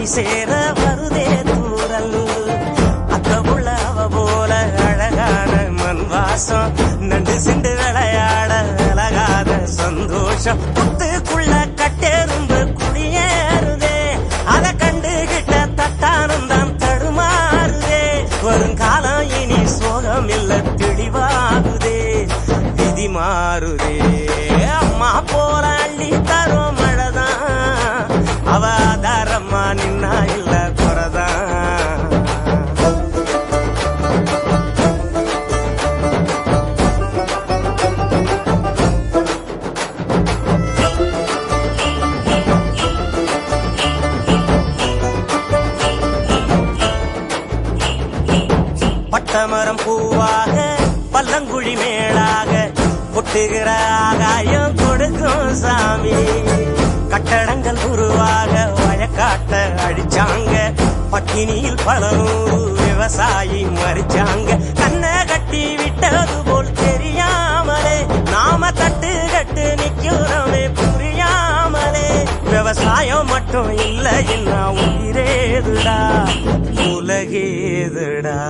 சேர வருதே தூரல் அத்த உள்ள அவ போல அழகான மண் வாசம் நண்டு சென்று விளையாட விலகாத சந்தோஷம் புத்துக்குள்ள கட்டெரும்பு குடியேறுதே அதை கண்டுகிட்ட தட்டானம் தான் தடுமாறுதே வருங்காலம் இனி சோகம் இல்ல தெளிவாகுதே விதி மாறுதே அம்மா போல அள்ளி தரும் மழைதான் அவ ஆதாரம்மா நின்னா இல்ல குறைதான் பட்டமரம் பூவாக பல்லங்குழி மேலாக கொட்டுகிற ஆகாயம் கொடுக்கும் சாமி கட்டடங்கள் உருவாக வயக்காட்ட அடிச்சாங்க பட்டினியில் பல நூறு விவசாயி மறிச்சாங்க கண்ணை கட்டி விட்டது போல் தெரியாமலே நாம தட்டு கட்டு நிக்கிறோமே புரியாமலே விவசாயம் மட்டும் இல்ல என்ன உயிரேதுடா உலகேதுடா